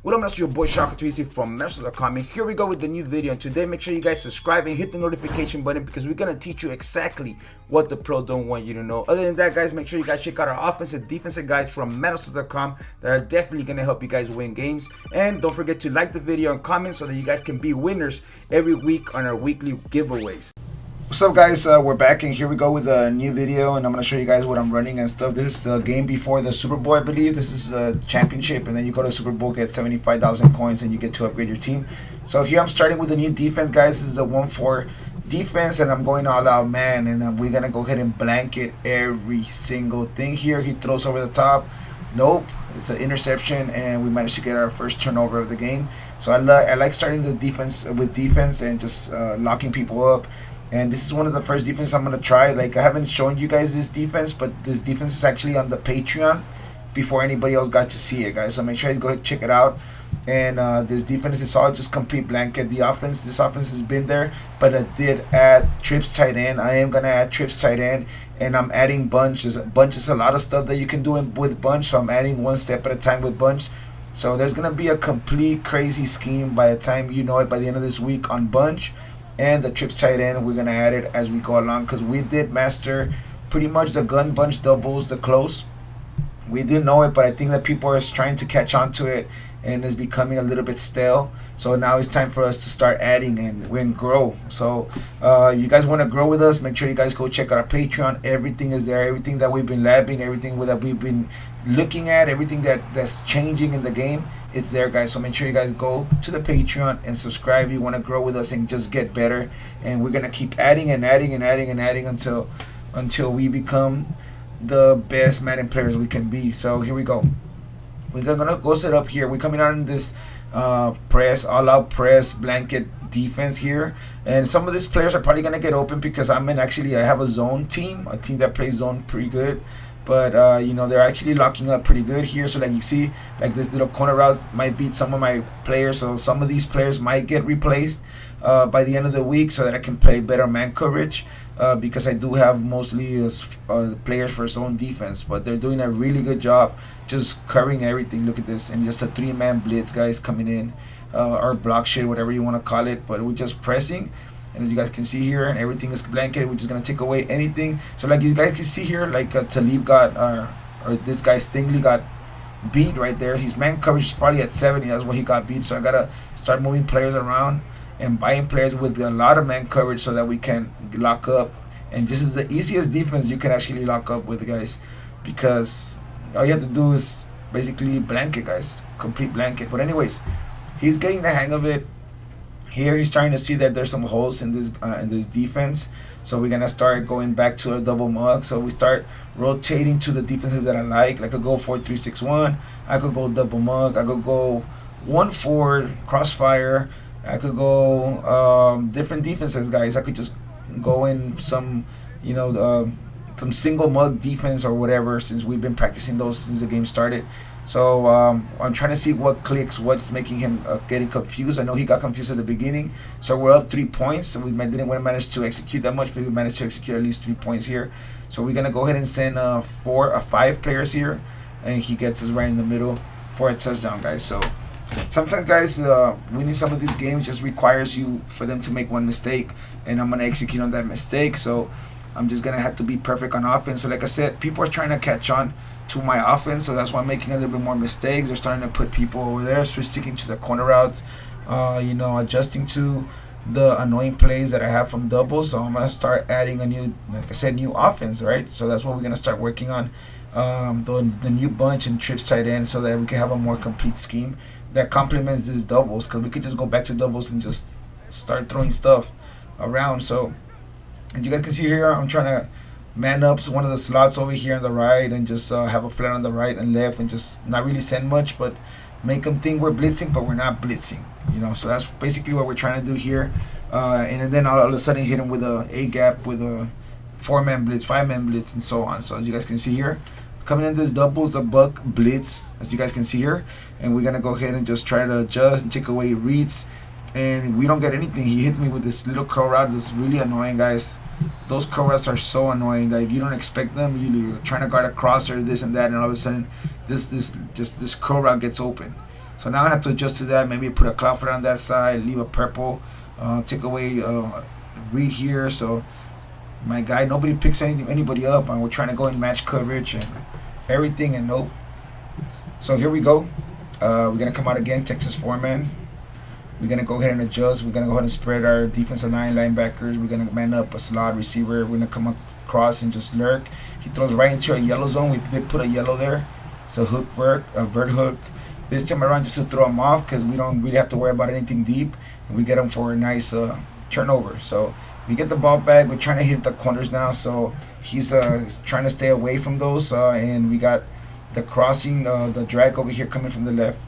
Well, I'm your boy Shaka2EC from Madden.com, and here we go with the new video. And today, make sure you guys subscribe and hit the notification button because we're gonna teach you exactly what the pro don't want you to know. Other than that, guys, make sure you guys check out our offensive defensive guides from Madden.com that are definitely gonna help you guys win games. And don't forget to like the video and comment so that you guys can be winners every week on our weekly giveaways. What's up, guys? We're back, and here we go with a new video, and I'm going to show you guys what I'm running and stuff. This is the game before the Super Bowl, I believe. This is a championship, and then you go to the Super Bowl, get 75,000 coins, and you get to upgrade your team. So here I'm starting with a new defense, guys. This is a 1-4 defense, and I'm going all out, man, and we're going to go ahead and blanket every single thing here. He throws over the top. Nope, it's an interception, and we managed to get our first turnover of the game. So I like starting the defense with defense and just locking people up. And this is one of the first defense I'm going to try. Like, I haven't shown you guys this defense, but this defense is actually on the Patreon before anybody else got to see it, guys. So make sure you go ahead and check it out. And this defense is all just complete blanket. This offense has been there, but I did add trips tight end. I am going to add trips tight end, and I'm adding bunch. There's a lot of stuff that you can do with bunch, so I'm adding one step at a time with bunch. So there's going to be a complete crazy scheme by the time you know it, by the end of this week on bunch. And the trips tight end, we're going to add it as we go along, because we did master pretty much the gun bunch doubles, the close. We didn't know it, but I think that people are trying to catch on to it, and it's becoming a little bit stale. So now it's time for us to start adding and grow. So you guys want to grow with us, make sure you guys go check out our Patreon. Everything is there. Everything that we've been labbing, everything that we've been looking at, everything that's changing in the game, it's there, guys. So make sure you guys go to the Patreon and subscribe. You want to grow with us and just get better, and we're gonna keep adding and adding and adding and adding until we become the best Madden players we can be. So here we go. We're gonna go set up here. We're coming out in this press, all-out press blanket defense here, and some of these players are probably gonna get open because I have a zone team, a team that plays zone pretty good. But you know, they're actually locking up pretty good here. So like you see, like this little corner routes might beat some of my players. So some of these players might get replaced by the end of the week, so that I can play better man coverage. Because I do have mostly players for zone defense, but they're doing a really good job just covering everything. Look at this, and just a 3-man blitz, guys, coming in, or block shit, whatever you want to call it. But we're just pressing. And as you guys can see here, and everything is blanketed, we're just going to take away anything. So like you guys can see here, like Talib got, or this guy Stingley got beat right there. His man coverage is probably at 70. That's why he got beat. So I got to start moving players around and buying players with a lot of man coverage so that we can lock up. And this is the easiest defense you can actually lock up with, guys, because all you have to do is basically blanket, guys, complete blanket. But anyways, he's getting the hang of it. Here he's starting to see that there's some holes in this defense, so we're gonna start going back to a double mug. So we start rotating to the defenses that I like. I could go 4-3-6-1. I could go double mug. I could go 1-4 crossfire. I could go different defenses, guys. I could just go in some, you know, some single mug defense or whatever, since we've been practicing those since the game started. So I'm trying to see what clicks, what's making him getting confused. I know he got confused at the beginning. So we're up 3 points. So we didn't manage to execute that much, but we managed to execute at least 3 points here. So we're gonna go ahead and send 5 players here, and he gets us right in the middle for a touchdown, guys. So sometimes, guys, winning some of these games just requires you for them to make one mistake, and I'm gonna execute on that mistake. So I'm just gonna have to be perfect on offense. So like I said, people are trying to catch on to my offense, so that's why I'm making a little bit more mistakes. They're starting to put people over there, sticking to the corner routes, you know, adjusting to the annoying plays that I have from doubles. So I'm gonna start adding a new, like I said, new offense, right? So that's what we're gonna start working on, the new bunch and trips tight end, so that we can have a more complete scheme that complements these doubles, because we could just go back to doubles and just start throwing stuff around. So as you guys can see here, I'm trying to man up one of the slots over here on the right, and just have a flat on the right and left, and just not really send much, but make them think we're blitzing, but we're not blitzing, you know. So that's basically what we're trying to do here, and then all of a sudden hit him with a gap, with a 4-man blitz, 5-man blitz, and so on. So as you guys can see here, coming in this doubles, the buck blitz, as you guys can see here, and we're gonna go ahead and just try to adjust and take away reads, and we don't get anything. He hits me with this little curl route that's really annoying, guys. Those curl routes are so annoying. Like, you don't expect them. You're trying to guard a crosser, this and that, and all of a sudden this curl route gets open. So now I have to adjust to that. Maybe put a cloud flat on that side, leave a purple, take away read here. So my guy, nobody picks anybody up, and we're trying to go in match coverage and everything, and nope. So here we go. We're gonna come out again, Texas 4-man. We're gonna go ahead and adjust. We're gonna go ahead and spread our defensive line, linebackers. We're gonna man up a slot receiver. We're gonna come across and just lurk. He throws right into a yellow zone. We did put a yellow there. It's a hook vert, a vert hook. This time around, just to throw him off, because we don't really have to worry about anything deep, and we get him for a nice turnover. So we get the ball back. We're trying to hit the corners now, so he's trying to stay away from those, and we got the crossing, the drag over here coming from the left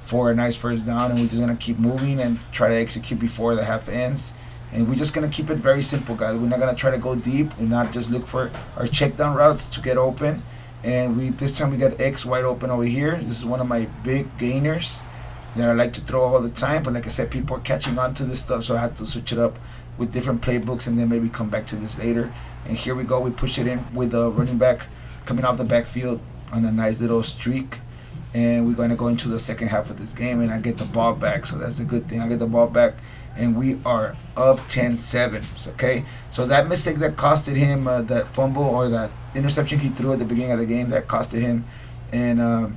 for a nice first down, and we're just gonna keep moving and try to execute before the half ends. And we're just gonna keep it very simple, guys. We're not gonna try to go deep. We're not just look for our check down routes to get open. And this time we got X wide open over here. This is one of my big gainers that I like to throw all the time. But like I said, people are catching on to this stuff, so I have to switch it up with different playbooks and then maybe come back to this later. And here we go. We push it in with the running back coming off the backfield on a nice little streak. And we're going to go into the second half of this game, and I get the ball back, so that's a good thing. I get the ball back, and we are up 10-7. Okay, so that mistake that costed him that fumble or that interception he threw at the beginning of the game, that costed him, and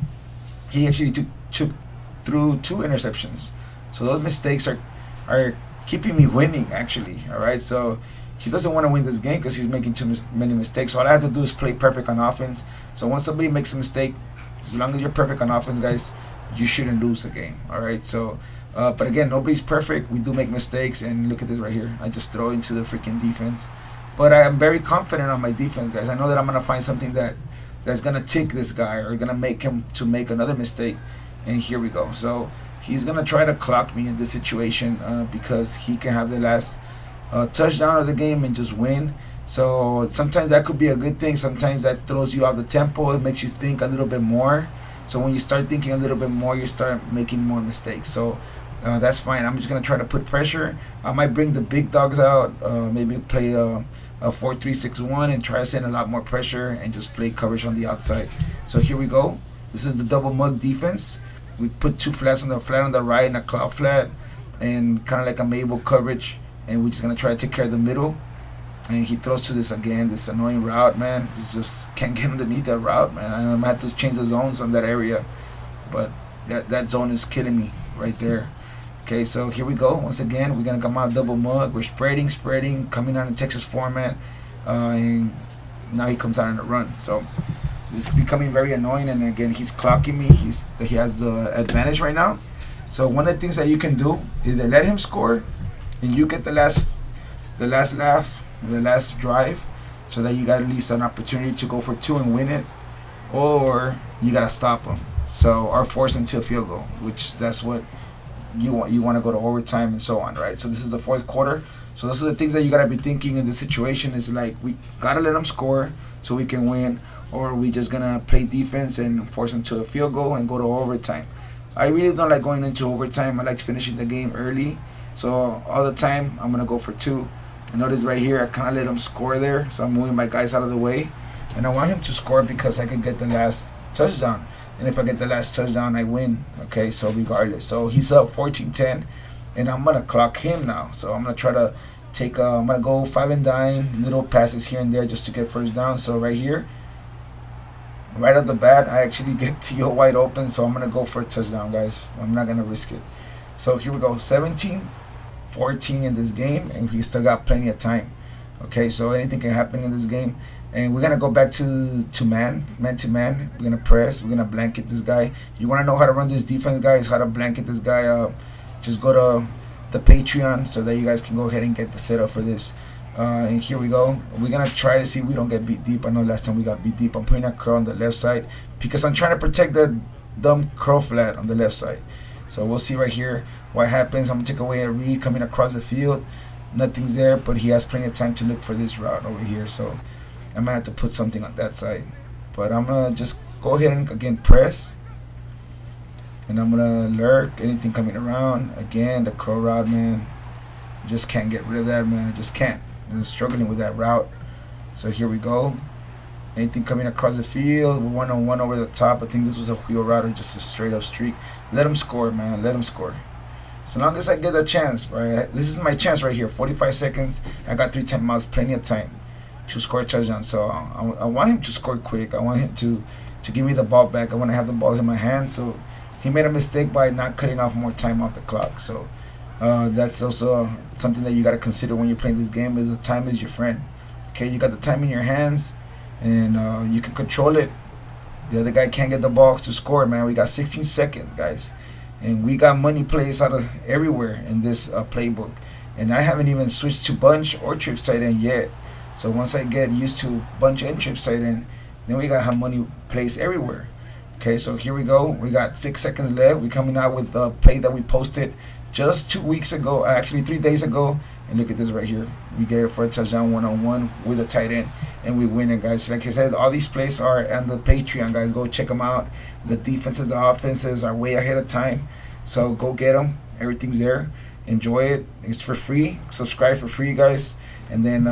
he actually threw 2 interceptions. So those mistakes are keeping me winning, actually. All right, so he doesn't want to win this game because he's making too many mistakes. So all I have to do is play perfect on offense. So once somebody makes a mistake, as long as you're perfect on offense, guys, you shouldn't lose the game. All right. So, but again, nobody's perfect. We do make mistakes, and look at this right here. I just throw into the freaking defense. But I am very confident on my defense, guys. I know that I'm gonna find something that's gonna tick this guy or gonna make him to make another mistake. And here we go. So he's gonna try to clock me in this situation because he can have the last touchdown of the game and just win. So sometimes that could be a good thing. Sometimes that throws you off the tempo. It makes you think a little bit more. So when you start thinking a little bit more, you start making more mistakes. So that's fine. I'm just going to try to put pressure. I might bring the big dogs out, maybe play a 4-3-6-1 and try to send a lot more pressure and just play coverage on the outside. So here we go. This is the double mug defense. We put 2 flats on the flat on the right and a cloud flat and kind of like a Mabel coverage. And we're just going to try to take care of the middle. And he throws to this again, this annoying route, man. He just can't get underneath that route, man. I'm gonna have to change the zones on that area, but that zone is killing me right there. Okay, so here we go. Once again, we're gonna come out double mug. We're spreading, coming out in Texas format, and now he comes out on a run. So this is becoming very annoying. And again, he's clocking me. He has the advantage right now. So one of the things that you can do is either let him score, and you get the last laugh. The last drive, so that you got at least an opportunity to go for 2 and win it, or you gotta stop them. So or force them to a field goal, which that's what you want. You want to go to overtime and so on, right? So this is the 4th quarter. So those are the things that you gotta be thinking in this situation. Is like we gotta let them score so we can win, or we just gonna play defense and force them to a field goal and go to overtime. I really don't like going into overtime. I like finishing the game early. So all the time I'm gonna go for 2. And notice right here, I kind of let him score there. So I'm moving my guys out of the way. And I want him to score because I can get the last touchdown. And if I get the last touchdown, I win. Okay, so regardless. So he's up 14-10. And I'm going to clock him now. So I'm going to try to take, I'm going to go 5 and dime, little passes here and there just to get first down. So right here, right off the bat, I actually get T.O. wide open. So I'm going to go for a touchdown, guys. I'm not going to risk it. So here we go, 17-14 in this game, and we still got plenty of time. Okay, so anything can happen in this game, and we're gonna go back to man to man. We're gonna press, we're gonna blanket this guy. You want to know how to run this defense, guys, how to blanket this guy, just go to the Patreon so that you guys can go ahead and get the setup for this. And here we go. We're gonna try to see if we don't get beat deep. I know last time we got beat deep. I'm putting a curl on the left side because I'm trying to protect the dumb curl flat on the left side. So we'll see right here what happens. I'm going to take away a read coming across the field. Nothing's there, but he has plenty of time to look for this route over here. So I might have to put something on that side. But I'm going to just go ahead and, again, press. And I'm going to lurk anything coming around. Again, the curl route, man. I just can't get rid of that, man. I just can't. I'm struggling with that route. So here we go. Anything coming across the field, we're 1-on-1 over the top. I think this was a wheel route or just a straight up streak. Let him score, man. Let him score. So long as I get a chance, right? This is my chance right here. 45 seconds. I got 3 timeouts, plenty of time to score a touchdown. So I want him to score quick. I want him to give me the ball back. I want to have the balls in my hands. So he made a mistake by not cutting off more time off the clock. So that's also something that you got to consider when you're playing this game, is the time is your friend. Okay, you got the time in your hands, and you can control it. The other guy can't get the ball to score, man. We got 16 seconds, guys. And we got money plays out of everywhere in this playbook. And I haven't even switched to bunch or trip side end yet. So once I get used to bunch and trip side end, then we got money plays everywhere. Okay, so here we go. We got 6 seconds left. We're coming out with the play that we posted just 2 weeks ago, actually 3 days ago. And look at this right here. We get it for a touchdown 1-on-1 with a tight end, and we win it, guys. Like I said, all these plays are on the Patreon, guys. Go check them out. The defenses, the offenses are way ahead of time. So go get them. Everything's there. Enjoy it. It's for free. Subscribe for free, guys. And then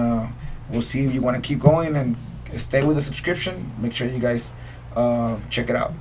we'll see if you want to keep going and stay with the subscription. Make sure you guys check it out.